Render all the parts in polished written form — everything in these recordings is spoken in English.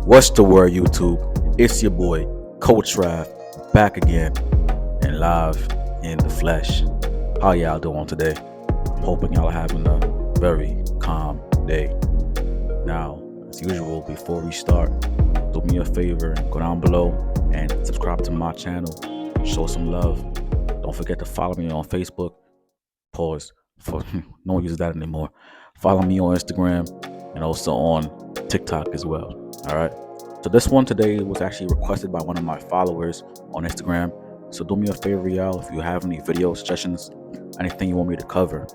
What's the word, YouTube? It's your boy, Coach Rav, back again and live in the flesh. How y'all doing today? I'm hoping y'all are having a very calm day. Now, as usual, before we start, do me a favor and go down below and subscribe to my channel. Show some love. Don't forget to follow me on Facebook. Pause. For no one uses that anymore. Follow me on Instagram and also on TikTok as well. All right. So this one today was actually requested by one of my followers on Instagram. So do me a favor, y'all. If you have any video suggestions, anything you want me to cover,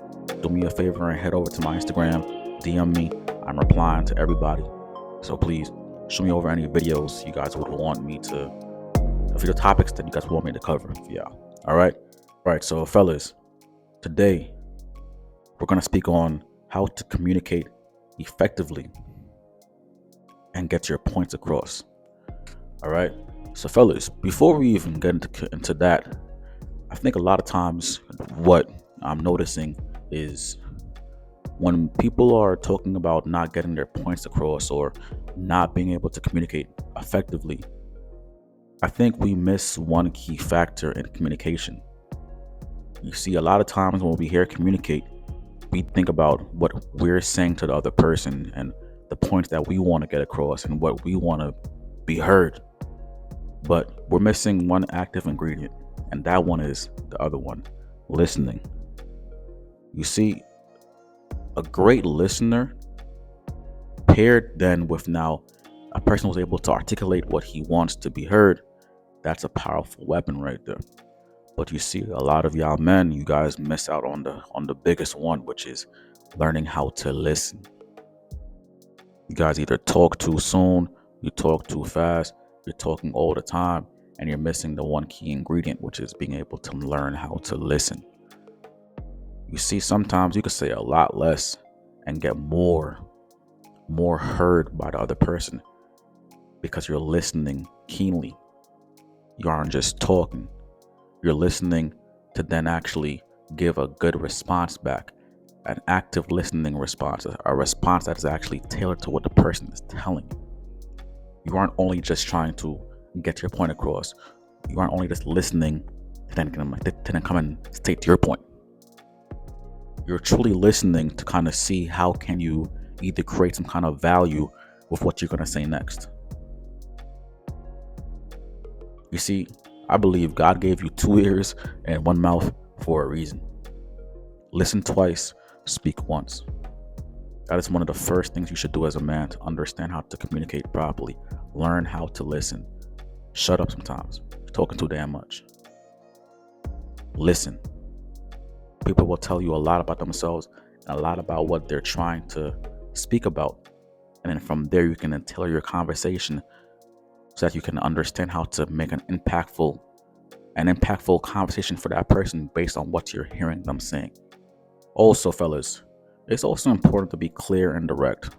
do me a favor and head over to my Instagram, DM me. I'm replying to everybody. So please show me over any videos you guys would want me to, video topics that you guys want me to cover for y'all. All right. All right. So fellas, today we're going to speak on how to communicate effectively and get your points across. All right. So fellas, before we even get into that, I think a lot of times what I'm noticing is when people are talking about not getting their points across or not being able to communicate effectively, I think we miss one key factor in communication. You see, a lot of times when we hear communicate, we think about what we're saying to the other person and the points that we want to get across and what we want to be heard. But we're missing one active ingredient, and that one is the other one, listening. You see, a great listener paired then with now a person who's able to articulate what he wants to be heard, that's a powerful weapon right there. But you see, a lot of y'all men, you guys miss out on the biggest one, which is learning how to listen. You guys either talk too soon, you talk too fast, you're talking all the time, and you're missing the one key ingredient, which is being able to learn how to listen. You see, sometimes you could say a lot less and get more heard by the other person because you're listening keenly. You aren't just talking. You're listening to then actually give a good response back, an active listening response, a response that is actually tailored to what the person is telling you. You aren't only just trying to get your point across. You aren't only just listening to then come and state your point. You're truly listening to kind of see how can you either create some kind of value with what you're going to say next. You see, I believe God gave you 2 ears and 1 mouth for a reason. Listen twice, speak once. That is one of the first things you should do as a man to understand how to communicate properly. Learn how to listen. Shut up sometimes. You're talking too damn much. Listen. People will tell you a lot about themselves and a lot about what they're trying to speak about. And then from there, you can then tailor your conversation so that you can understand how to make an impactful conversation for that person based on what you're hearing them saying. Also, fellas, it's also important to be clear and direct.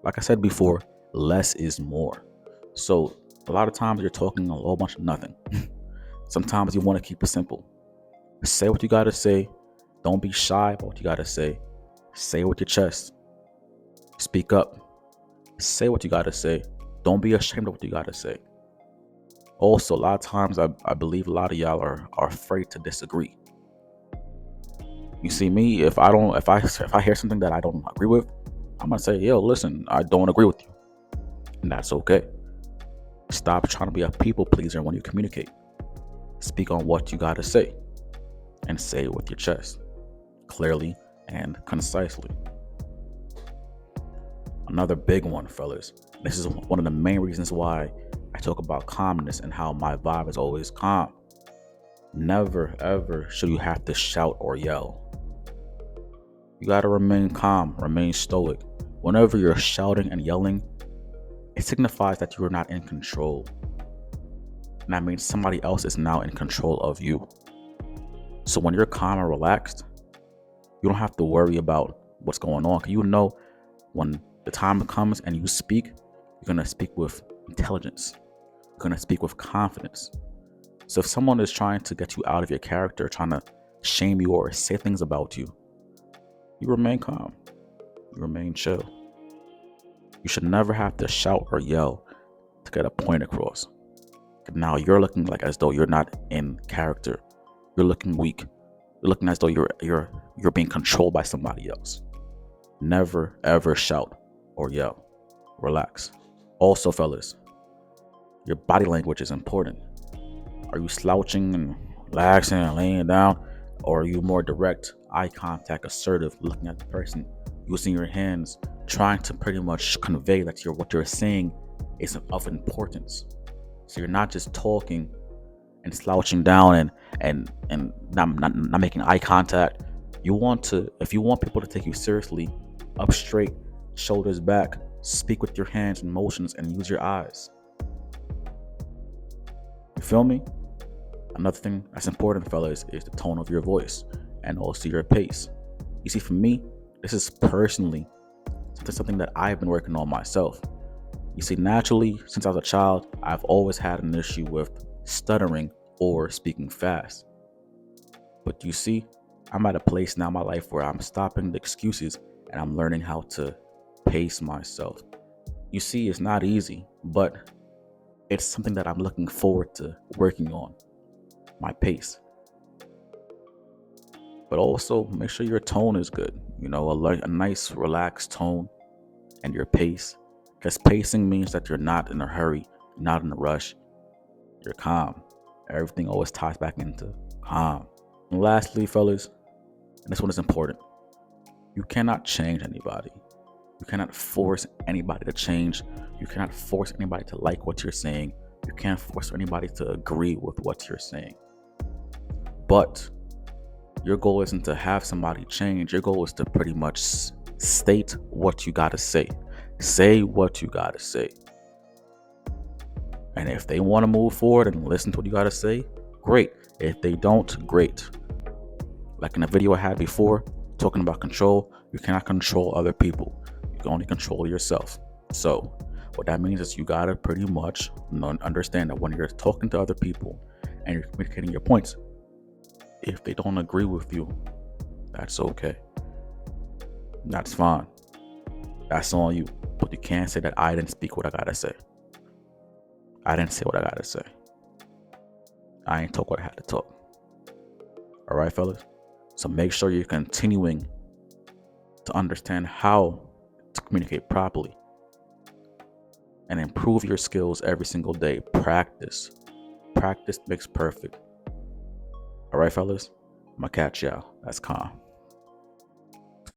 Like I said before, less is more. So a lot of times you're talking a whole bunch of nothing. Sometimes you want to keep it simple. Say what you got to say. Don't be shy about what you got to say. Say it with your chest. Speak up. Say what you got to say. Don't be ashamed of what you got to say. Also, a lot of times I believe a lot of y'all are afraid to disagree. You see, me, if I hear something that I don't agree with, I'm gonna say, yo, listen, I don't agree with you. And that's okay. Stop trying to be a people pleaser when you communicate. Speak on what you gotta say and say it with your chest, clearly and concisely. Another big one, fellas. This is one of the main reasons why I talk about calmness and how my vibe is always calm. Never, ever should you have to shout or yell. You gotta remain calm, remain stoic. Whenever you're shouting and yelling, it signifies that you're not in control. And that means somebody else is now in control of you. So when you're calm and relaxed, you don't have to worry about what's going on. You know when the time comes and you speak, you're gonna speak with intelligence. You're gonna speak with confidence. So if someone is trying to get you out of your character, trying to shame you or say things about you, you remain calm. You remain chill. You should never have to shout or yell to get a point across. Now you're looking like as though you're not in character. You're looking weak. You're looking as though you're being controlled by somebody else. Never ever shout or yell. Relax. Also, fellas, your body language is important. Are you slouching and relaxing and laying down? Or are you more direct, eye contact, assertive, looking at the person, using your hands, trying to pretty much convey that what you're saying is of importance? So you're not just talking and slouching down and not making eye contact. If you want people to take you seriously, up straight, shoulders back, speak with your hands and motions and use your eyes. You feel me? Another thing that's important, fellas, is the tone of your voice and also your pace. You see, for me, this is personally something that I've been working on myself. You see, naturally, since I was a child, I've always had an issue with stuttering or speaking fast. But you see, I'm at a place now in my life where I'm stopping the excuses and I'm learning how to pace myself. You see, it's not easy, but it's something that I'm looking forward to working on. My pace. But also make sure your tone is good. A nice relaxed tone and your pace. Because pacing means that you're not in a hurry, not in a rush. You're calm. Everything always ties back into calm. And lastly, fellas, and this one is important. You cannot change anybody. You cannot force anybody to change. You cannot force anybody to like what you're saying. You can't force anybody to agree with what you're saying. But your goal isn't to have somebody change. Your goal is to pretty much state what you gotta say. Say what you gotta say. And if they want to move forward and listen to what you gotta say, great. If they don't, great. Like in a video I had before, talking about control, you cannot control other people. You can only control yourself. So what that means is you gotta pretty much understand that when you're talking to other people and you're communicating your points, if they don't agree with you, that's okay. That's fine. That's on you. But you can't say that I didn't speak what I gotta say. I didn't say what I gotta say. I ain't talk what I had to talk. All right, fellas? So make sure you're continuing to understand how to communicate properly and improve your skills every single day. Practice. Practice makes perfect. All right, fellas? I'm gonna catch y'all. That's calm.